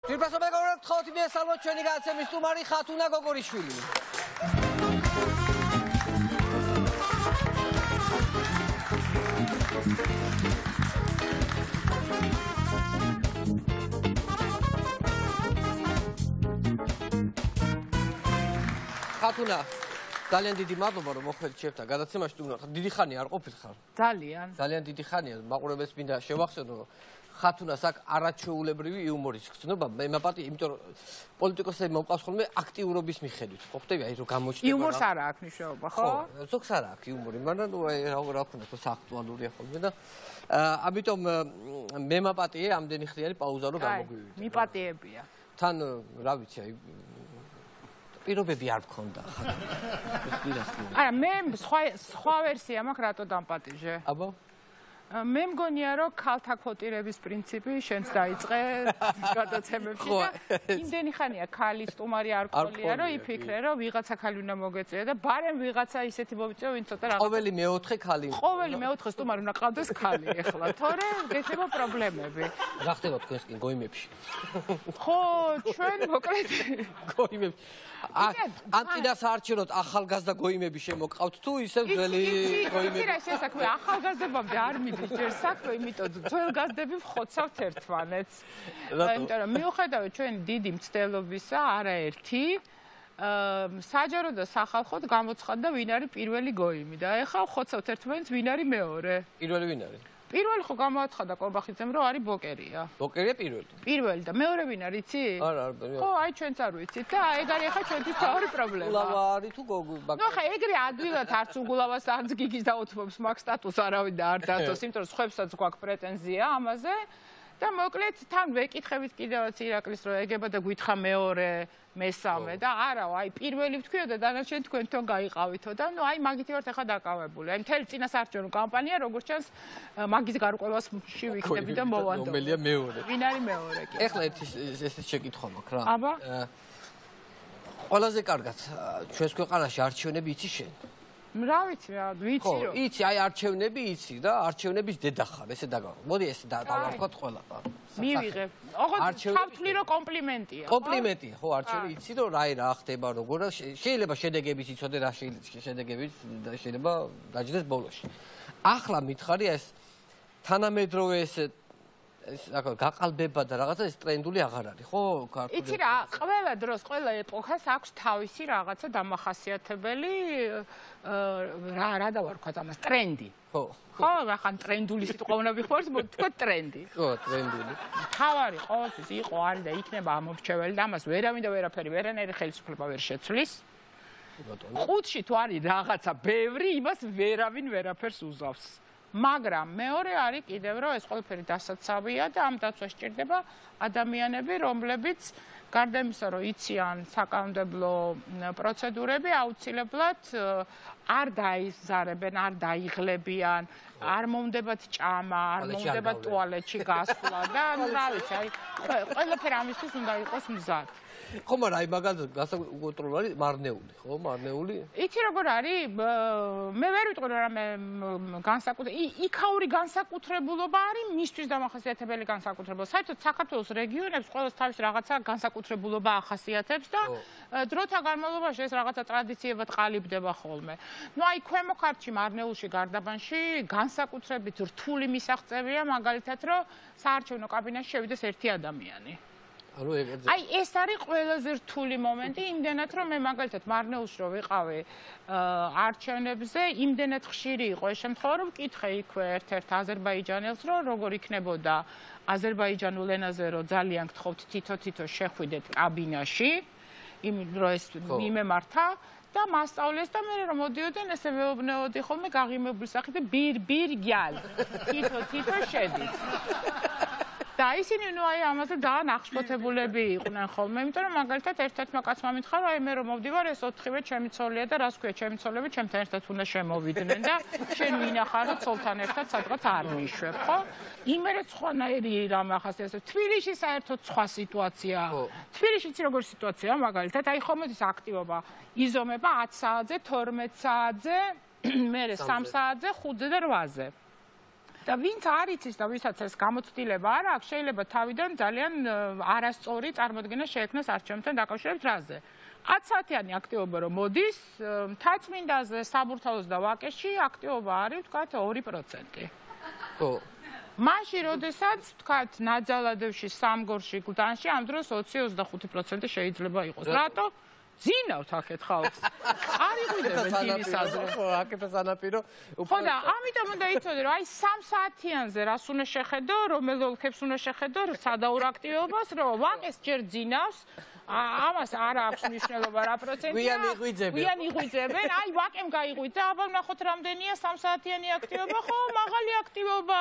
Ძვირფასო მეგობრებო, გთხოვთ მიესალმოთ ჩვენი გადაცემის სტუმარი ხათუნა გოგორიშვილი. ხათუნა, ძალიან დიდი მადლობა რომ მოხვედით ჩემთან გადაცემაში. დიდი ხანია არ ყოფილ ხარ? ძალიან დიდი ხანია. მაყურებელს მინდა შევახსენო რომ ხათუნას აქვს არაჩვეულებრივი იუმორის გრძნობა. მე მაპატი, იმიტომ რომ პოლიტიკოსები მომყავს ხოლმე აქტიურობის მიხედვით. ხო ხტები, აი რომ გამოჩნდება. იუმორს არ აქვს მნიშვნელობა, ხო? ზოგს არ აქვს იუმორი, მაგრამ რა ვქნა, თოს აქტუალურია ხოლმე და ამიტომ მე მაპატიე ამდენი ხნიანი პაუზა რომ გამოგვივიდა. მიპატიებია. თან რა ვიცი, აი პირობები არ მქონდა. არა, მე სხვა ვერსია მაქვს რატო დამპატიჟე. აბა მე მგონია რომ ქალთა კვოტირების პრინციპი შენც დაიწყე გადაცემებში და იმდენი ხანია ქალი სტუმარი არ ყოლია რომ იფიქრე რომ ვიღაცა ქალი უნდა მოგეწია და ბარემ ვიღაცა ისეთი მომიწევ ვინც ცოტა რაღაც ყოველი მეოთხე ქალი ყოველი მეოთხე სტუმარი უნდა ყავდეს ქალი ეხლა თორე გექნება პრობლემები რა ხდება თქვენსკენ გოიმებში ხო ჩვენ მოკლედ გოიმებში ამ წინა საარჩევნოდ ახალგაზრდა გოიმები შემოყავთ თუ ისე ძველი გოიმები იცი რა შესაქმე ახალგაზრდებამდე არ მიდის ჯერ საქმე იმიტომ ძველგაზრდები ვხოცავთ ერთმანეთს იმიტომ რომ მიუხედავად ჩვენი დიდი მცდელობისა არაერთი საჯარო და სახალხოდ გამოცხადდა ვინ არის პირველი გოიმი და ეხლა ვხოცავთ ერთმანეთს ვინ არის მეორე პირველი ვინ არის პირველი ხო გამოაცხადა კობახიძემ რომ არის ბოკერია. ბოკერია პირველი. პირველი და მეორე ვინ არის იცი? არა, ხო, აი ჩვენც არ ვიცით და ეგ არის ახლა ჩვენთვის თავი პრობლემა. უგულავა არის თუ გოგო? ნუ ხა ეგრე ადვილად არც უგულავას არც გიგის დაუთმობს მაგ სტატუსს არავინ და არ დაწოს, იმიტომ რომ სხვებსაც გვაქვს პრეტენზია ამაზე. და მოკლედ თან ვეკითხებით კიდევაც ირაკლის რომ ეგება და გვითხრა მეორე მესამე და არა აი პირველი ვთქვიო და დანარჩენი თქვენ თვითონ გაიყავითო და ნუ აი მაგითი ვართ ახლა დაკავებული აი მთელი წინასაარჩევნო კამპანია როგორც ჩანს მაგის გარკვევაში ვიქნები და მოვანდო რომელია მეორე ვინ არის მეორე კი ეხლა ესეთ შეკითხვა მაქვს რა აბა ყველაზე კარგად ჩვენს ქვეყანაში არჩევნები იცი შენ რა ვიცი რა ვიცი რომ იცი აი არჩევნები იცი და არჩევნების დედა ხარ ესე დაგავ მოდი ესე დავარქვათ ყველა მივიღებ ოღონდ თავთვლი რომ კომპლიმენტია კომპლიმენტია ხო არჩევნები იცი რომ რა ხდება როგორ შეიძლება შედეგებიც იცოდე რა შედეგებიც შეიძლება დაჯდეს ბოლოში ახლა მითხარი ეს თანამედროვე ეს აკა გაყალბება და რაღაცა ეს ტრენდული აღარ არის ხო ქართული იცი რა ყველა დროს ყველა ეპოქას აქვს თავისი რაღაცა დამახასიათებელი რა დავარქვათ ამას ტრენდი ხო ხო ახლა ტრენდული სიტყვა უნდა ვიხმაროთ თქვა ტრენდი ხო ტრენდული თავარი ყოველთვის იყო არის და იქნება ამორჩეველი და ამას ვერავინ და ვერაფერი ვერანაირი ხელისუფლება ვერ შეცვლის ხუთში თუ არის რაღაცა ბევრი იმას ვერავინ ვერაფერს უზავს მაგრამ მეორე არის კიდევ რომ ეს ყველაფერი დასაცავია და ამ დაცვას სჭირდება ადამიანები რომლებიც გარდა იმისა რომ იციან საკანონმდებლო პროცედურები აუცილებლად არ დაიზარებენ არ დაიღლებიან არ მომდებათ ჭამა არ მომდებათ ტუალეტში გასვლა და რა ვიცი აი ყველაფერი ამისთვის უნდა იყოს მზად ხო მაგრამ აი მაგალითად განსაკუთრებული მარნეული ხო მარნეული იცი როგორ არის მე ვერ ვიტყვი რომ რამე იქაური განსაკუთრებულობა არის მისთვის დამახასიათებელი განსაკუთრებულობა საერთოდ საქართველოს რეგიონებს ყოველს თავის რაღაცა განსაკუთრებულობა ახასიათებს და დროთა განმავლობაში ეს რაღაცა ტრადიციებად ყალიბდება ხოლმე ნუ აი ქვემო ქართლში მარნეულში გარდაბანში განსაკუთრებით რთული მისაღწევია მაგალითად რომ საარჩევნო კაბინეტში შევიდეს ერთი ადამიანი აი ეს არის ყველაზე რთული მომენტი იმდენად რომ მე მაგალითად მარნეულში რო ვიყავი არჩევნებზე იმდენად ხშირი იყო ეს შემთხვევა რომ ვკითხე იქვე ერთ-ერთ აზერბაიჯანელს რომ როგორ იქნებოდა აზერბაიჯანულ ენაზე რომ ძალიან გთხოვთ თითო შეხვიდეთ კაბინაში იმ რო ეს მიმემართა და მასწავლეს და მე რომ მოდიოდნენ ესე მეუბნეოდი ხოლმე გაღიმებული სახით ბირ გიალ თითო შედით და ისინი ნუ აი ამაზე ძალიან აღშფოთებულები იყვნენ ხოლმე, იმიტომ რომ მაგალითად ერთ-ერთმა კაცმა მითხრა, რომ აი მე რომ მოვდივარ, ეს 4-ვე ჩემი ცოლია და რას ქვია, ჩემი ცოლები ჩემთან ერთად უნდა შემოვიდნენ და შენ ვინახარ, რომ ცოლთან ერთად სადღაც არ მიშვებ, ხო? იმერე სხვანაირი რამ ახასიათებს. თბილისში საერთოდ სხვა სიტუაციაა. თბილისში იცი როგორი სიტუაციაა, მაგალითად, აი ხომოდის აქტივობა იზომება 10 საათზე, 12 საათზე, მერე 3 საათზე, 5-ზე და 8-ზე. და ვინც არ იცის და ვისაც ეს გამოცდილება არ აქვს, შეიძლება თავიდან ძალიან არასწორი წარმოდგენა შეექმნას არჩევნებთან დაკავშირებით რაზე. 10 საათიანი აქტივობა რომ მოდის, მთაწმინდაზე, საბურთალოს და ვაკეში აქტივობა არის, ვთქვათ, 2%. ხო. მაშინ, როდესაც, ვთქვათ, ნაძალადევში, სამგორში, გლდანში ამ დროს 20-25% შეიძლება იყოს. რატო? ძინავთ აქეთ ხალხს. არ იყვიდებენ დილის ადრე. ხო, აქეთ სანაპირო. ხო და ამიტომ უნდა იცოდე, რომ აი 3 საათიანზე რას უნდა შეხედო, რომელ ოლქებს უნდა შეხედო, სადაურ აქტივობას, რომ ვაკეს ჯერ ძინავს, ამას არ აქვს მნიშვნელობა რა პროცენტია. გვიან იღვიძებენ. აი ვაკემ გაიღვიძა, აბა ნახოთ რამდენია 3 საათიანი აქტივობა, ხო, მაღალი აქტივობა.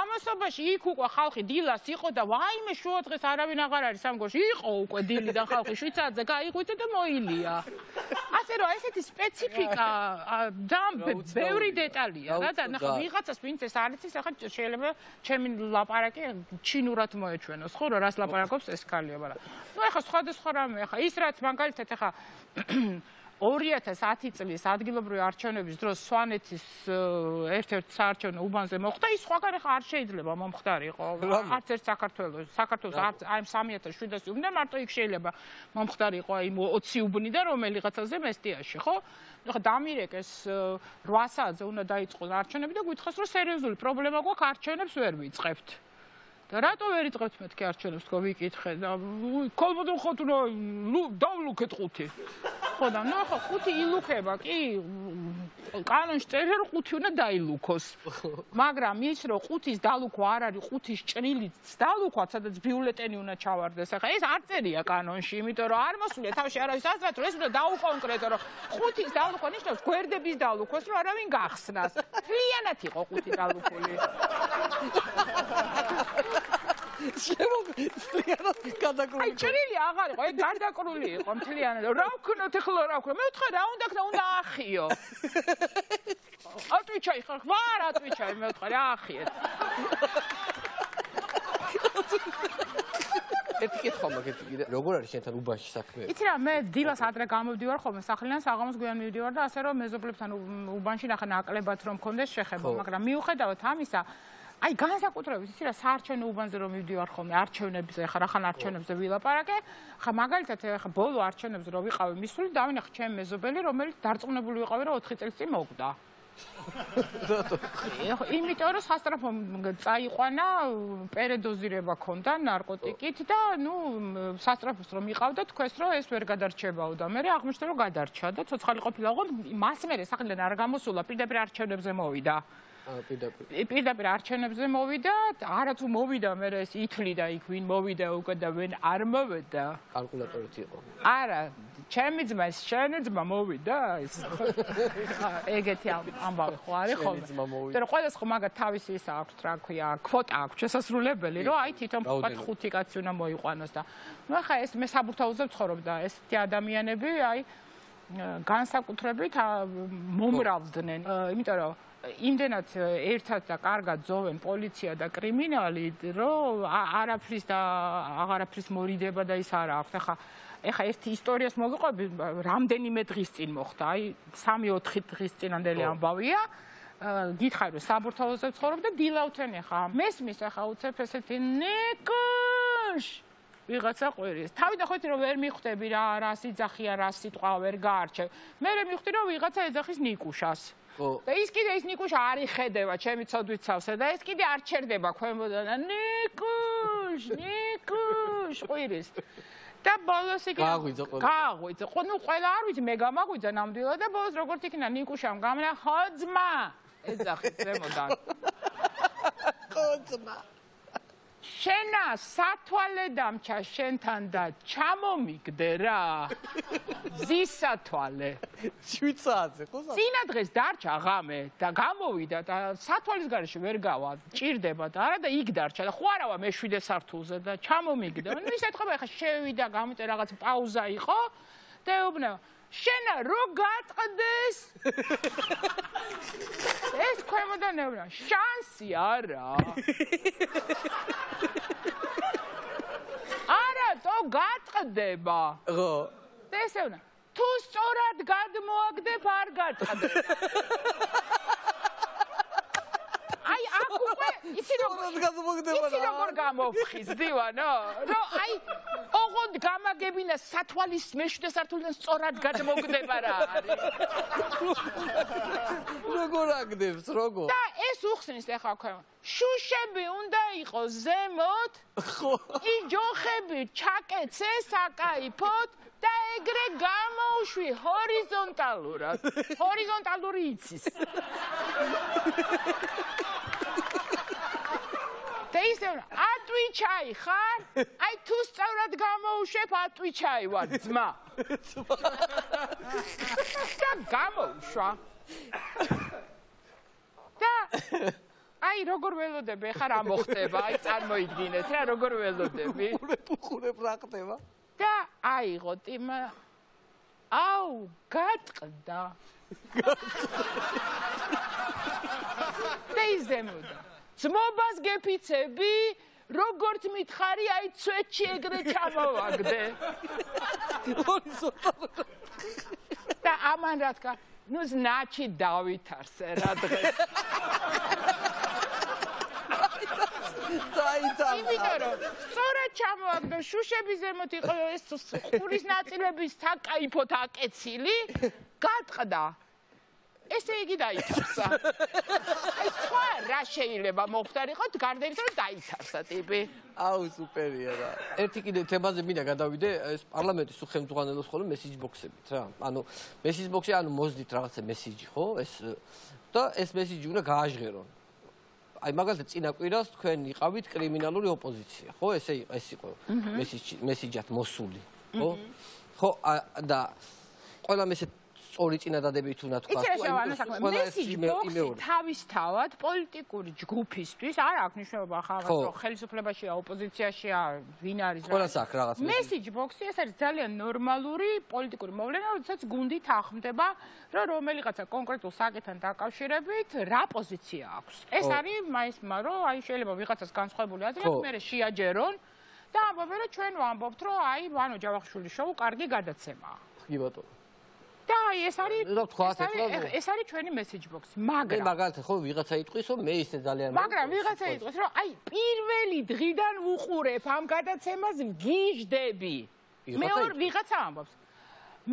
ამასობაში იქ უკვე ხალხი დილას იყო და ვაიმე შუა დღეს არავინ აღარ არის სამგორში. იყო უკვე დილიდან ხალხი შვიცარზე გაიღვიძა და მოილია. ასე რომ ესეთი სპეციფიკა და ბევრი დეტალია რა და ნახე ვიღაცას ვინც ეს არ იცის, ახლა შეიძლება ჩემი ლაპარაკი ჩინურად მოეჩვენოს, ხო, რომ რას ლაპარაკობს ეს ქალია, მაგრამ ნუ ახლა სხვადასხვა რამე, ახლა ის რაც მაგალითად ახლა 2010 წლის ადგილობრივი არჩევნების დროს სვანეთის ერთ-ერთ საარჩევნო უბანზე მოხდა, ის სხვაგან ახლა არ შეიძლება მომხდარიყო. არც ერთ საქართველოს არც აი 3700 უბნიდან მარტო იქ შეიძლება მომხდარიყო აი 20 უბნიდან რომელიღაცაზე მესტიაში, ხო? ახლა დამირეკეს 8 საათზე უნდა დაიწყოს არჩევნები და გითხოს რომ სერიოზული პრობლემა გვაქვს, არჩევნებს ვერ ვიწყებთ. და რატო ვერ იწყებთ მეთქი არჩევნებს თქო ვიკითხე და ქოლმოდო ხო თუ დავლუქეთ 5. ხო და ნუ ახლა 5 ილუქება კი კანონში წერია რომ 5 უნდა დაილუქოს. მაგრამ ის რომ 5-ის დალუქვა არ არის 5-ის ჭრილიც დალუქვა, სადაც ბიულეტენი უნდა ჩავარდეს. ახლა ეს არ წერია კანონში, იმიტომ რომ არ მოსულია თავში არავის აზრად რომ ეს უნდა დაუკონკრეტო რომ 5-ის დალუქვა ნიშნავს გვერდების დალუქვას რომ არავინ გახსნას. მთლიანად იყო 5 დალუქული. შემოგწლიანად გადაკრული. აი ჭრილი აღარ იყო, ეგ გარდაკრული იყო მთლიანად. რა ვქნოთ ახლა რა ვქნა? მე ვთქვა რა უნდა ქნა, უნდა ახიო. ატვიჩაი ხარ, ვარ ატვიჩაი, მე ვთქვა რა ახიეთ. ერთი კითხვა მაგეთ კიდე. როგორ არის შენთან უბანში საქმე? იცი რა, მე დილას ადრე გამოვდივარ ხოლმე სახლიდან, საღამოს გვიან მივდივარ და ასე რომ მეზობლებთან უბანში ნახე ნაკლებად რომ მქონდეს შეხება, მაგრამ მიუხედავად ამისა აი განსაკუთრებით იცი რა საარჩევნო უბანზე რომ მივდივარ ხოლმე არჩევნებზე, ხა რახან არჩევნებზე ვილაპარაკე, ხა მაგალითად ხა ბოლო არჩევნებზე რომ ვიყავი მისული, დავინახე ჩემი მეზობელი, რომელიც დარწმუნებული ვიყავი რომ 4 წელს წინ მოკვდა. იმიტომ რომ სასტრაფო წაიყვანა, პერედოზირება ქონდა ნარკოტიკით და ნუ სასტრაფოს რომ იყავდა, თქვეს რომ ეს ვერ გადარჩებაო და მე აღმოჩნდა რომ გადარჩა და ცოცხალი ყოფილა, ოღონდ მას მერე სახლიდან არ გამოსულა, პირდაპირ არჩევნებზე მოვიდა. პირდაპირ არჩევნებზე მოვიდა, არათუ მოვიდა, მე ეს ითვლიდა იქ ვინ მოვიდა უკვე და ვინ არ მოვიდა. კალკულატორით იყო. არა, ჩემი ძმა, შენი ძმა მოვიდა ეს. ეგეთი ამბავი ხო არის ხოლმე. და ყველას ხო მაგათ თავისი ის აქვს, რა ქვია, კვოტა აქვს შესასრულებელი, რომ აი თვითონ ვთქვათ 5 კაცი უნდა მოიყვანოს და ნუ ახლა ეს მე საბურთალოზე ვცხოვრობ და ესეთი ადამიანები აი განსაკუთრებით მომრავლდნენ, იმიტომ რომ იმდენად ერთად და კარგად ძოვენ პოლიცია და კრიმინალი, რომ არაფრის და აღარაფრის მორიდება და ის არ აქვს. ახლა ერთი ისტორიას მოგიყვები, რამდენიმე დღის წინ მოხდა, აი 3-4 დღის წინანდელი ამბავია. გითხარი რომ საბურთალოზე ვცხოვრობ და დილავთენ ახლა მესმის ახლა უცებ ესეთი ნიკუშ ვიღაცა ყვირის. თავიდან ხვეთი რომ ვერ მიხვდები რა სიძახია, რა სიტყვა ვერ გაარჩევ. მე მივხვდი რომ ვიღაცა ეძახის ნიკუშას. და ის კიდე ის ნიკუშა არ იხედება ჩემი ცოდვით სავსე და ეს კიდე არ ჩერდება ქვემოდან და ნიკუშ ყვირის. და ბოლოს იგი გააღვიძა. ნუ ყველა არ ვიცი, მე გამაღვიძა ნამდვილად და ბოლოს როგორც იქნა ნიკუშამ გამნა, ხო ძმა ეძახის ზემოდან. ხო ძმა. შენა სათვალე დამჩა შენთან და ჩამომიგდე რა. ზისათვალე. 7 საათზე ხო? წინა დღეს დარჩა ღამე და გამოვიდა და სათვალის გარეშე ვერ გავა, ჭირდება და არა და იქ დარჩა და ხო არავა მე 7 სართულზე და ჩამომიგდა. ნუ ის ეთქობა ხა შევიდა გამიწე რაღაც პაუზა იყო და ეუბნება შენა რო გატყდეს ეს ქვემოდან ეუბნება შანსი არა არა თო გატყდება ხო და ეს ეუბნება თუ სწორად გადმოაგდებ არ გატყდება აი აქ იცი როგორ გამოვხიზ დივანო რომ აი ოღონდ გამაგებინა სათვალის მეშვიდე სართულიდან სწორად გადმოგდება რა არის როგორ აგდებს როგორ და ეს უხსნის ახლა ქვემო შუშები უნდა იყოს ზემოთ იჯოხები ჩაკეცე საკაიფოდ და ეგრე გამოუშვი ჰორიზონტალურად ჰორიზონტალური იცის ისევ ატვიჩაი ხარ? აი თუ სწორად გამოუშვებ ატვიჩაი ვარ ძმა. და გამოუშვა. და აი როგორ ველოდები ხარ რა მოხდება? აი წარმოიდგინეთ რა როგორ ველოდები. ხურებ რა ხდება? და აიღოთ იმ აუ გატყდა. და იზემოდა. ძმობას გეფიცები, როგორც მითხარი, აი ცვეთში ეგრე ჩამოვაგდე. და ამან რა თქვა, ნუ ზნაჩი დავითარსე რა დღეს. იმიტომ რომ სწორად ჩამოვაგდე, შუშების ზემოთ იყო ეს ხურის ნაწილების საკაიფოდ აკეცილი, გატყდა. ესე იგი დაითარსა. აი სხვა რა შეიძლება მოხდარიყოთ, გარდა იმისა, რომ დაითარსა ტიპი. აუ სუპერია რა. ერთი კიდე თემაზე მინდა გადავიდე, ეს პარლამენტის უხელმძღვანელოს ხოლმე მესიჯ ბოქსებით რა. ანუ მესიჯ ბოქსი ანუ მოძდით რაღაცა მესიჯი, ხო? ეს და ეს მესიჯი უნდა გააჟღერონ. აი მაგალითად წინა კვირას თქვენ იყავით კრიმინალური ოპოზიცია, ხო? ეს იყო მესიჯად მოსული, ხო? ხო და ყველა მესეთ სწორი წინადადებით უნდა თქვა. მესიჯი ბოქსი თავისთავად პოლიტიკური ჯგუფისთვის არ აქვს მნიშვნელობა ხალხს რომ ხელისუფლებაშია, ოპოზიციაშია, ვინ არის რა. ყველას აქვს რაღაც მესიჯი ბოქსი ეს არის ძალიან ნორმალური პოლიტიკური მოვლენა, როდესაც გუნდით ახმდება, რომ რომელიღაცა კონკრეტულ საკითხთან დაკავშირებით რა პოზიცია აქვს. ეს არის მაისმა რომ აი შეიძლება ვიღაცას განსხვავებული აზრი აქვს, მერე შეაჯერონ და ამბობენ რომ ჩვენ ვამბობთ რომ აი ვანო ჯავახიშვილის შოუ კარგი გადაცემაა. კი ბატონო. და ეს არის ჩვენი message box. მაგრამ მაგალითად ხო ვიღაცა იტყვის რომ მე ისე ძალიან მაგრამ ვიღაცა იტყვის რომ აი პირველი დღიდან უყურებ ამ გადაცემას გიჟდები. მეორე ვიღაცა ამბობს.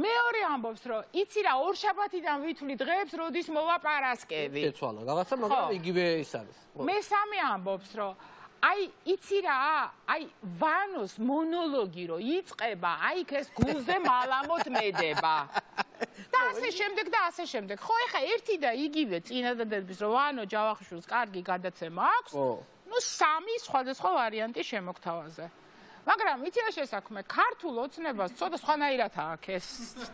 მეორე ამბობს რომ იცი რა ორშაბათიდან ვითვლი დღეებს როდის მოვა პარასკევი. შეცვალა რაღაცა მაგრამ იგივე ის არის. მესამე ამბობს რომ აი იცი რა აი ვანოს მონოლოგი რო იწყება აი ეს გულზე მალამოთ მედება და ასე შემდეგ ხო ეხა ერთი და იგივე წინადადების რომ ვანო ჯავახიშვილს კარგი გადაცემა აქვს ნუ სამი სხვადასხვა ვარიანტი შემოგთავაზე მაგრამ იცი რა შესაქმე ქართულ ოცნებას ცოტა სხვანაირად აქვს ეს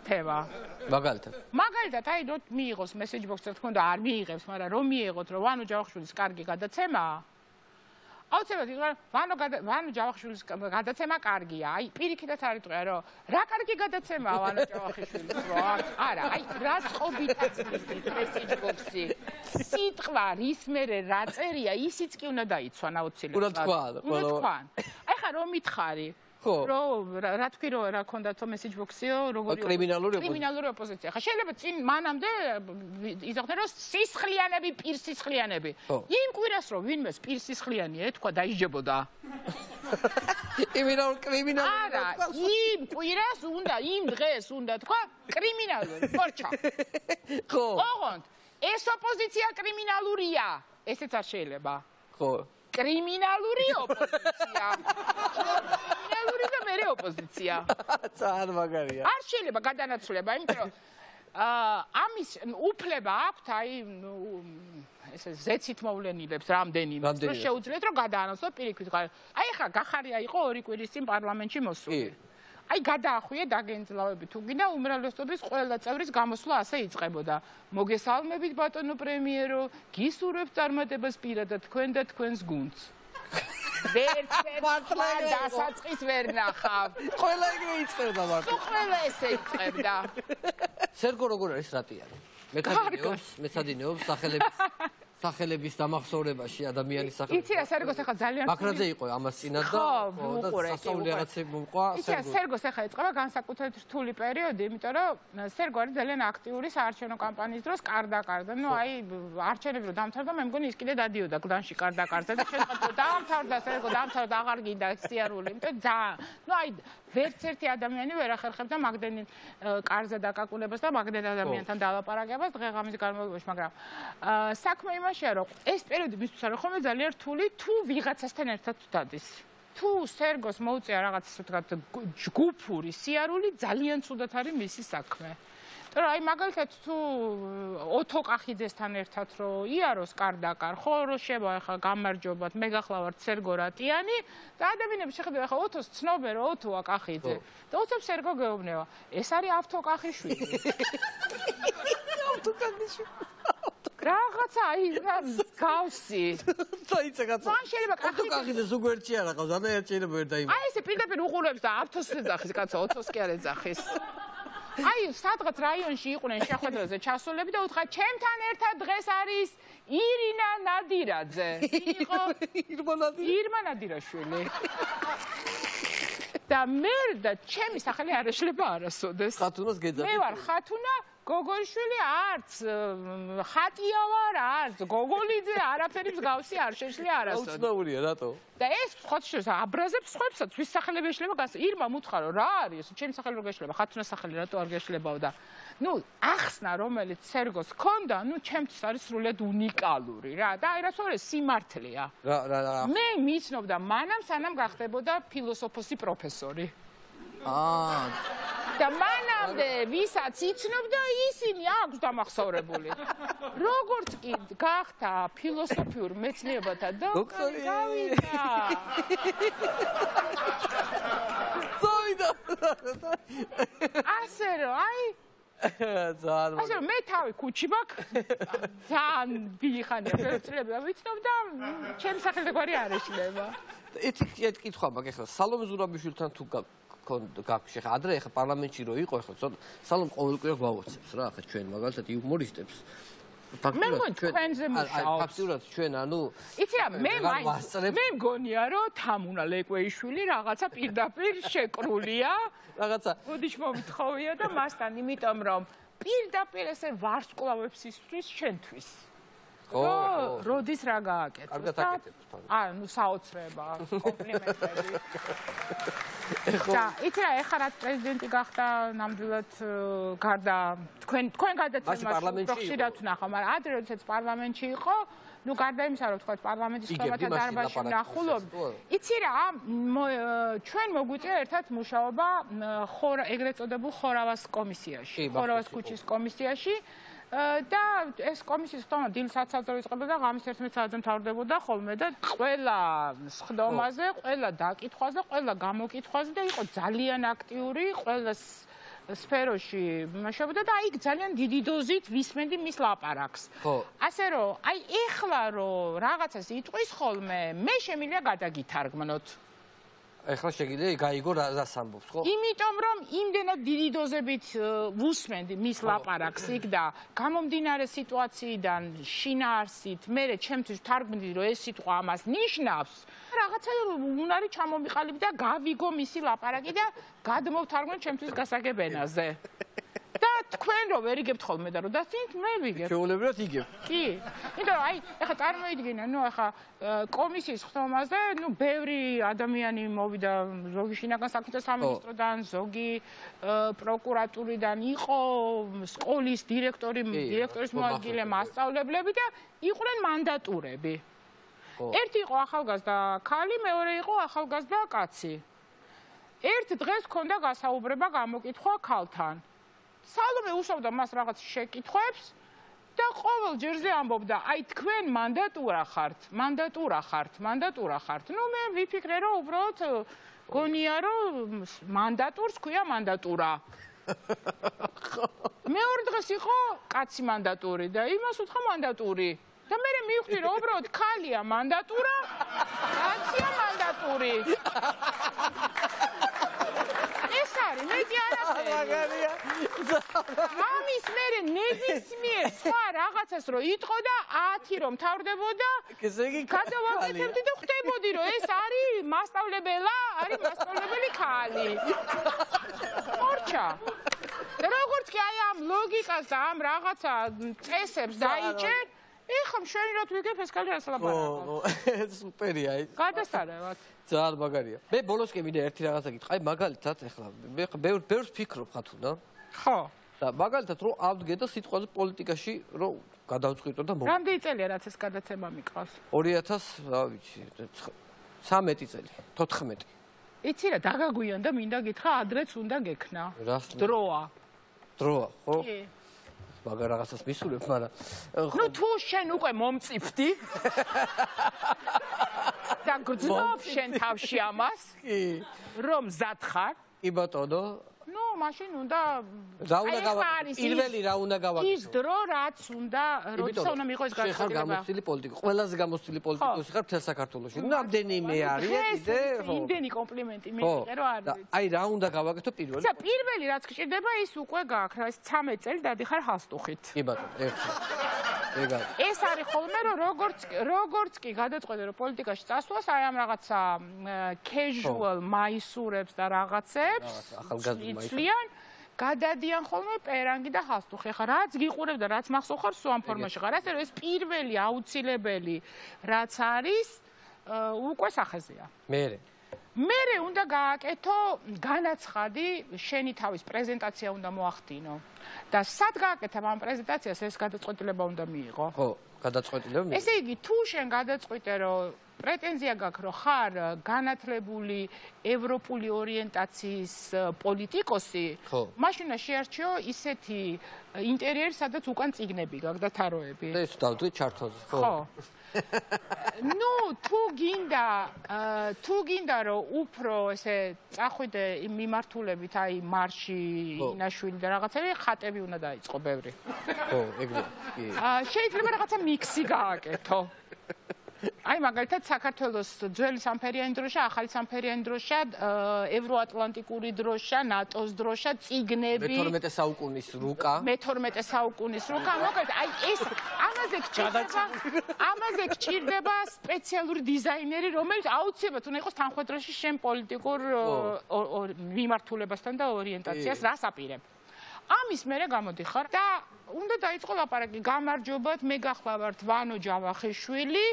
თემა მაგალითად აი რო მიიღოს message box-ზე თქო და არ მიიღებს მაგრამ რომ მიიღოთ რომ ვანო ჯავახიშვილის კარგი გადაცემაა აუცილებლად იყო ვანო ჯავახიშვილის გადაცემა კარგია. აი პირიქითაც არ იტყვია რომ რა კარგი გადაცემაა ვანო ჯავახიშვილის რო არა აი რა წყობითაც მისით message box-ი. სიტყვა რის მერე რა წერია ისიც კი უნდა დაიცვან აუცილებლად. უნდა თქვა. აი ხა რომ მითხარი რომ რა თქვი რომ რა ქონდათო message box-იო როგორი კრიმინალური ოპოზიცია. ხა შეიძლება წინ მანამდე იზოხდნენ რომ სისხლიანები პირსისხლიანები. იმ კვირას რომ ვინმეს პირსისხლიანი ეთქვა დაიჯებოდა. კრიმინალური არა, იმ კვირას უნდა, იმ დღეს უნდა თქვა კრიმინალური. პორჩა. ხო. ოღონდ ეს ოპოზიცია კრიმინალურია. ესეც არ შეიძლება. ხო. კრიმინალური ოპოზიცია. კრიმინალური და მერე ოპოზიცია. ძალიან მაგარია. არ შეიძლება გადანაცვლება, იმიტომ რომ ამის უფლება აქვთ აი ესე ზეცით მოვლენილებს რამდენიმე რომ შეუძლიათ რომ გადაანაცვლოთ პირიქით. აი ხა გახარია იყო 2 კვირის წინ პარლამენტში მოსული. აი გადაახვიე დაგენძლავებით თუ გინდა უმრავლესობის ყველა წევრის გამოსვლა ასე იწყებოდა. მოგესალმებით ბატონო პრემიერო, გისურვებთ წარმატებას პირადად თქვენ და თქვენს გუნდს. ვერცერთ დასაწყის ვერ ნახავ. ყველა ეგრე იწყებდა მარტო. ყველა ესე იწყებდა. სერგო როგორ არის რატიანი? მეცადინეობს სახელების სახელების დამახსოვრებაში ადამიანის სახელები. იცი რა სერგოს ახლა ძალიან მაკრაძე იყო ამას წინათ და სასწაული რაღაცები მომყვა სერგოს. იცი სერგოს ახლა იწყება განსაკუთრებით რთული პერიოდი, იმიტომ რომ სერგო არის ძალიან აქტიური საარჩევნო კამპანიის დროს კარდაკარდა. ნუ აი არჩევნები რომ დამთავრდა, მე მგონი ის კიდე დადიოდა გლანში კარდაკარდა და შეხვდა დამთავრდა სერგო, დამთავრდა აღარ გინდა სიარული, იმიტომ ძალიან ნუ აი ვერც ერთი ადამიანი ვერ ახერხებდა მაგდენილ კარზე დაკაკუნებას და მაგდენ ადამიანთან დალაპარაკებას დღე-ღამის განმავლობაში, მაგრამ საქმე იმაშია, რომ ეს პერიოდი მისთვის არის ხოლმე ძალიან რთული, თუ ვიღაცასთან ერთად დადის. თუ სერგოს მოუწია რაღაც ასე ვთქვათ ჯგუფური სიარული, ძალიან ცუდად არის მისი საქმე. რომ აი მაგალითად თუ ოთო კახიძესთან ერთად რო იაროს კარდაკარ, ხო რო შევა ახლა გამარჯობათ, მე გახლავართ სერგო რატიანი და ადამიანები შეხედა ახლა ოთოს ცნობენ რომ ოთოა კახიძე და უცებ სერგო გეუბნება, ეს არის ავთო კახიშვილი. ავთო კახიშვილი. რაღაცა აი რა გავსი. დაიცა კაცო. მან შეიძლება კახიძეს უგვერდში არ აყავს, ანაერთ შეიძლება ვერ დაიმო. აი ესე პირდაპირ უყურებს და ავთოს ეძახის კაცო, ოთოს კი არ ეძახის. აი, სადღაც რაიონში იყვნენ შეხვედრაზე ჩასულები და უთხრა, ჩემთან ერთად დღეს არის ირინა ნადირაძე. იყო ირმა ნადირაშვილი. და მე და ჩემი სახელი არ ეშლება არასოდეს. ხათუნას გეძახი. მე ვარ ხათუნა გოგოლიშვილი არც ხატია ვარ არც გოგოლიძე არაფერი მსგავსი არ შეშლია არასოდეს. უცნაურია რატო? და ეს ხოთშოს აბრაზებს სხვებსაც ვის სახელი ეშლება გასა ირმა მუთხა რომ რა არის ჩემი სახელი რო გეშლება ხათუნას სახელი რატო არ გეშლებაო და ნუ ახსნა რომელიც სერგოს ქონდა ნუ ჩემთვის არის სრულიად უნიკალური რა და აი რას არის სიმართლეა რა მე მიცნობდა მანამ სანამ გახდებოდა ფილოსოფოსი პროფესორი და მანამდე ვისაც იცნობდა ისინი აქვს დამახსოვრებული როგორც კი გახდა ფილოსოფიურ მეცნიერებათა დოქტორი გავიდა ასე რომ აი ასე რომ მე თავი ქუჩი მაქვს ძალიან დიდი ხანია ფერწლები ვიცნობ და ჩემს სახელზე გვარი არ ეშლება ეთიკეტ კითხვა მაგ ახლა სალომე ზურაბიშვილთან თუ გაქვს ახლა ადრე ახლა პარლამენტში რო იყო ახლა ცოტა სალომ ყოველკვირა გვავოცებს რა ახლა ჩვენ მაგალითად იუმორისტებს მე თქვენზე მუშაობ ფაქტურად ჩვენ ანუ იცი რა მე მგონია რომ თამუნა ლეკვეიშვილი რაღაცა პირდაპირ შეკრულია რაღაცა უდიშმომთხოვია და მასთან იმიტომ რომ პირდაპირ ესე ვარსკვლავებს ისთვის შენთვის ხო როდის რა გააკეთოს კარგად აკეთებს თან ნუ საოცრება კომპლიმენტები და იცი რა ეხლა რაც პრეზიდენტი გახდა ნამდვილად გარდა თქვენ გადაცემაში ხშირად ვნახავ მაგრამ ადრე როდესაც პარლამენტში იყო ნუ გარდა იმისა რომ თქვა პარლამენტის ხმათა დარბაზში ვნახულობ იცი რა ჩვენ მოგვიწია ერთად მუშაობა ეგრეთ წოდებულ ხორავას კომისიაში ხორავას ქუჩის კომისიაში და ეს კომისიის ხდომა დილ საცალზე იწყებოდა და ღამის 11 საათზე მთავრდებოდა ხოლმე და ყველა სხდომაზე, ყველა დაკითხვაზე, ყველა გამოკითხვაზე და იყო ძალიან აქტიური, ყველა სფეროში მუშაობდა და აი ძალიან დიდი დოზით ვისმენდი მის ლაპარაკს. ასე რომ, აი ეხლა რომ რაღაცას იტყვის ხოლმე, მე შემიძლია გადაგითარგმნოთ. ეხლა შეგიძლია გაიგო რას ამბობს, ხო? იმიტომ რომ იმდენად დიდი დოზებით ვუსმენდი მის ლაპარაკს იქ და გამომდინარე სიტუაციიდან შინაარსით მე ჩემთვის თარგმნდი რომ ეს სიტყვა ამას ნიშნავს რაღაცა უნარი ჩამომიყალიბ და გავიგო მისი ლაპარაკი და გადმოვთარგმნე ჩემთვის გასაგებ ენაზე და თქვენ რომ ვერ იგებთ ხოლმე და რომ დასცინით მე ვიგებ შეულებრივად იგებ კი იმიტომ აი ეხლა წარმოიდგინე ნუ ახლა კომისიის ხდომაზე ნუ ბევრი ადამიანი მოვიდა ზოგი შინაგან საქმეთა სამინისტროდან ზოგი პროკურატურიდან იყო სკოლის დირექტორის მოადგილე მასწავლებლები და იყვნენ მანდატურები ერთი იყო ახალგაზრდა ქალი მეორე იყო ახალგაზრდა კაცი ერთ დღეს ჰქონდა გასაუბრება გამოკითხვა ქალთან სალომე უსვამდა მას რაღაც შეკითხვებს და ყოველ ჯერზე ამბობდა, აი თქვენ მანდატურა ხართ. ნუ მე ვიფიქრე რომ უბრალოდ გონია რომ მანდატურს ქვია მანდატურა. მეორე დღეს იყო კაცი მანდატური და იმას უთხრა მანდატური. და მე მივხვდი რომ უბრალოდ ქალია მანდატურა, კაცია მანდატური. ეს არის მეტი არაფერი. ამის მერე ნებისმიერ სხვა რაღაცას რო იტყო და 10 რომ თავდებოდა, გადავაკეთებდი და ხვდებოდი რომ ეს არის მასწავლებელა, არის მასწავლებელი ქალი. მორჩა. როგორც კი აი ამ ლოგიკას და ამ რაღაცა წესებს დაიჭერ, ეხლა მშვენი რა თვიგებ ეს კალე რას ლაპარაკობს. სუპერია ის. გადასარევად. ძალიან მაგარია. მე ბოლოსკენ მინდა ერთი რაღაცა გითხრა. აი მაგალითად ეხლა მე ბევრს ფიქრობ ხათუნა. ხო. და მაგალითად რომ ავდგე და სიტყვაზე პოლიტიკაში რომ გადავწყვიტო და მოვ. რამდენი წელია რაც ეს გადაცემა მიყავს? 2000, რა ვიცი, 13 წელი, 14. იცი რა, დაგაგვიან და მინდა გითხრა, ადრეც უნდა გექნა. დროა. დროა, ხო? კი. მაგარ რაღაცას მისურვებ, მაგრამ ნუ თუ შენ უკვე მომწიფდი და გძნობ შენ თავში ამას, კი, რომ მზად ხარ? კი ბატონო. ნუ მაშინ უნდა რა უნდა გავაკეთო? პირველი რა უნდა გავაკეთო? ის დრო რაც უნდა, როცა უნდა მიიღოს გადაწყვეტილება. შეხარ გამოცდილი პოლიტიკოსი, ყველაზე გამოცდილი პოლიტიკოსი ხარ მთელ საქართველოში. რამდენიმე არის კიდე, ხო? იმდენი კომპლიმენტი მიიღე რომ არ ვიცი. აი რა უნდა გავაკეთო პირველი? ისა პირველი რაც გჭირდება ის უკვე გაქვს, რა ეს 13 წელი დადიხარ ჰალსტუხით. კი ბატონო, ერთი. ეგაა. ეს არის ხოლმე რომ როგორც კი გადაწყვეტე რომ პოლიტიკაში წასვლას, აი ამ რაღაცა casual მაისურებს და რაღაცებს იცლიან, გადადიან ხოლმე პერანგი და ჰალსტუხი. ხა რაც გიყურებ და რაც მახსოვ ხარ, სულ ამ ფორმაში ხარ. ასე რომ ეს პირველი აუცილებელი რაც არის, უკვე სახეზეა. მერე უნდა გააკეთო განაცხადი, შენი თავის პრეზენტაცია უნდა მოახდინო. და სად გააკეთებ ამ პრეზენტაციას, ეს გადაწყვეტილება უნდა მიიღო. ხო, გადაწყვეტილება. ესე იგი, თუ შენ გადაწყვიტე, რომ პრეტენზია გაქვს, რომ ხარ განათლებული ევროპული ორიენტაციის პოლიტიკოსი, მაშინ შეარჩიო ისეთი ინტერიერი, სადაც უკან წიგნები გაქვს და თაროები. და ეს დავდვი ჩართოზე, ხო? ხო. ნუ თუ გინდა რომ უფრო ესე წახვიდე მიმართულებით, აი მარში, ინაშვილი და რაღაცები, ხატები უნდა დაიწყო ბევრი. ხო, ეგრე. კი. შეიძლება რაღაცა მიქსი გააკეთო. აი მაგალითად საქართველოს ძველი სამფერიანი დროშა, ახალი სამფერიანი დროშა, ევროატლანტიკური დროშა, ნატოს დროშა, წიგნები. მე-12 საუკუნის რუკა. მე-12 საუკუნის რუკა. მოკლედ, აი ეს ამაზე გჭირდება სპეციალური დიზაინერი, რომელიც აუცილებლად უნდა იყოს თანხმდროში შენ პოლიტიკურ მიმართულებასთან და ორიენტაციას რას აპირებ. ამის მერე გამოდიხარ და უნდა დაიწყო ლაპარაკი. გამარჯობათ, მე გახლავართ ვანო ჯავახიშვილი.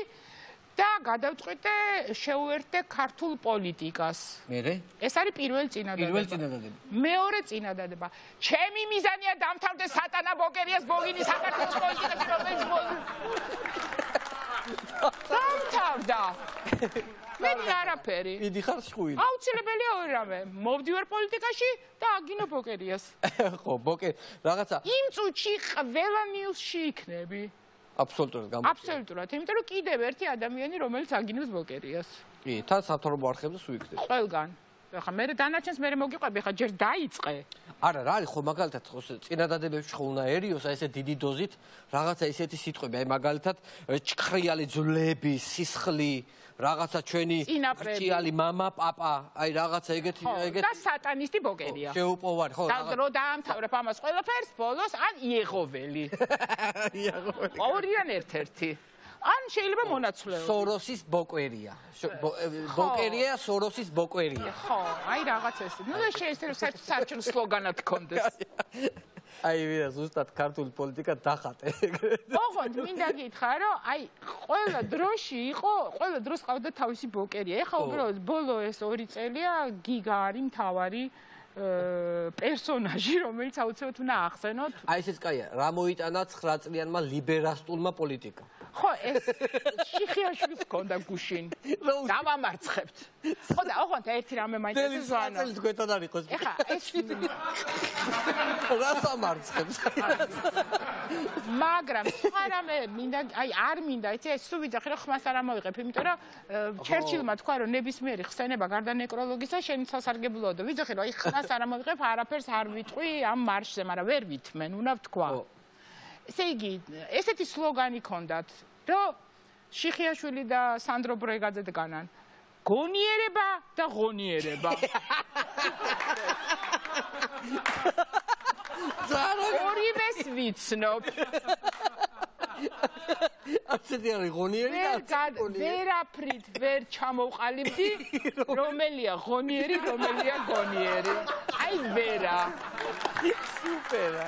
და გადავწყვიტე შევუერთდე ქართულ პოლიტიკას. მერე? ეს არის პირველი წინადადება. მეორე წინადადება. ჩემი მიზანია დამთავრდეს სატანა ბოკერიას ბოგინი საქართველოს პოლიტიკაში, რომელიც დამთავრდა. მეტი არაფერი. მიდიხარ შხუილი. აუცილებელია ორი რამე. მოვდივარ პოლიტიკაში და აგინო ბოკერიას. ხო, ბოკერი. რაღაცა. იმ წუთში ყველა ნიუსში იქნები. აბსოლუტურად გამო. აბსოლუტურად, იმიტომ რომ კიდევ ერთი ადამიანი, რომელიც აგინოს ბოკერიას. კი, თან სამთავრობო არხებზე სულ იქნება. ყველგან. ხა მე დანარჩენს მე მოგიყვები, ხა ჯერ დაიწყე. არა, რა არის ხო მაგალითად ხო წინადადებებში ხო უნდაერიოს, აი ესე დიდი დოზით რაღაცა ისეთი სიტყვები, აი მაგალითად ჩქრიალი ძვლები, სისხლი, რაღაცა ჩვენი ჭიალი მამა, პაპა, აი რაღაცა ეგეთი და სატანისტი ბოკერია. შეუპოვარი, ხო, რაღაცა. და დაამთავრებ ამას ყველაფერს ბოლოს ან იეღოველი. იეღოველი. ორიან ერთ-ერთი. ან შეიძლება მონაცვლეობა. სოროსის ბოკვერია. ბოკერია, სოროსის ბოკვერია. ხო, აი რაღაც ეს. ნუ შეიძლება საერთოდ სლოგანად გქონდეს. აი ვირა ზუსტად ქართული პოლიტიკა დახატე. ოღონდ მინდა გითხრა, რომ აი ყველა დროში იყო, ყველა დროს ყავდა თავისი ბოკერია. ეხლა უბრალოდ ბოლო ეს 2 წელია გიგა არის მთავარი პერსონაჟი, რომელიც აუცილებლად უნდა ახსენოთ. აი ესეც კაია, რა მოიტანა 9 წლიანმა ლიბერასტულმა პოლიტიკამ. ხო, ეს შიხიაშვილს ჰქონდა გუშინ. დავამარცხებთ. ხო და ოღონდ ერთი რამე მაინტერესებს ზვანა. წელს გვეთან არ იყოს. ეხა ეს რას ამარცხებს? მაგრამ სხვა რამე მინდა, აი არ მინდა, იცი ეს სულ ვიძახი რომ ხმას არ ამოვიღებ, იმიტომ რომ ჩერჩილმა თქვა რომ ნებისმიერი ხსენება გარდა ნეკროლოგისა შენი სასარგებლოა და ვიძახი რომ აი ხმას არ ამოვიღებ, არაფერს არ ვიტყვი ამ მარშზე, მაგრამ ვერ ვითმენ, უნდა ვთქვა. ესე იგი, ესეთი სლოგანი ქონდათ, რომ შიხიაშვილი და სანდრო ბრეგაძე დგანან. გონიერება და ღონიერება. ვიცნობ. ასეთი არის ღონიერი და ვერაფრით ვერ ჩამოვყალიბდი, რომელია ღონიერი, რომელია გონიერი. აი ვერა. სუპერა.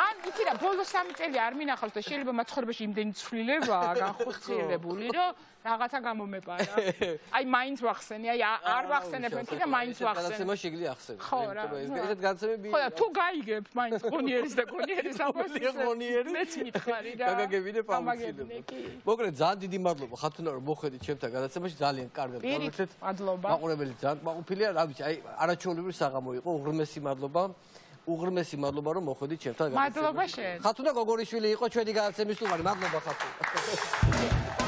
ან იცი რა, ბოლო 3 წელი არ მინახავს და შეიძლება მაცხოვრებაში იმდენი ცვლილებაა განხორციელებული, რომ რაღაცა გამომეპარა. აი მაინც ვახსენე, აი არ ვახსენებ ერთი და მაინც ვახსენე. გადაცემა შეგიძლია ახსენო. ხო რა. ესეთ გადაცემები. ხო და თუ გაიგებ მაინც ღონიერის და გონიერის ამბავს. ღონიერი. მეც მითხარი რა. გაგაგებინე პამუცილება. მოკლედ ძალიან დიდი მადლობა ხათუნა რომ მოხვედით ჩემთან გადაცემაში ძალიან კარგად გავაკეთეთ. მადლობა. მაყურებელი ძალიან მაყურებელია, რა ვიცი, აი არაჩვეულებრივი საღამო იყო, უღრმესი მადლობა. უღრმესი მადლობა რომ მოხვედით ჩემთან გადაცემაში. მადლობა შენ. ხათუნა გოგორიშვილი იყო ჩვენი გადაცემის სტუმარი. მადლობა ხათუნა.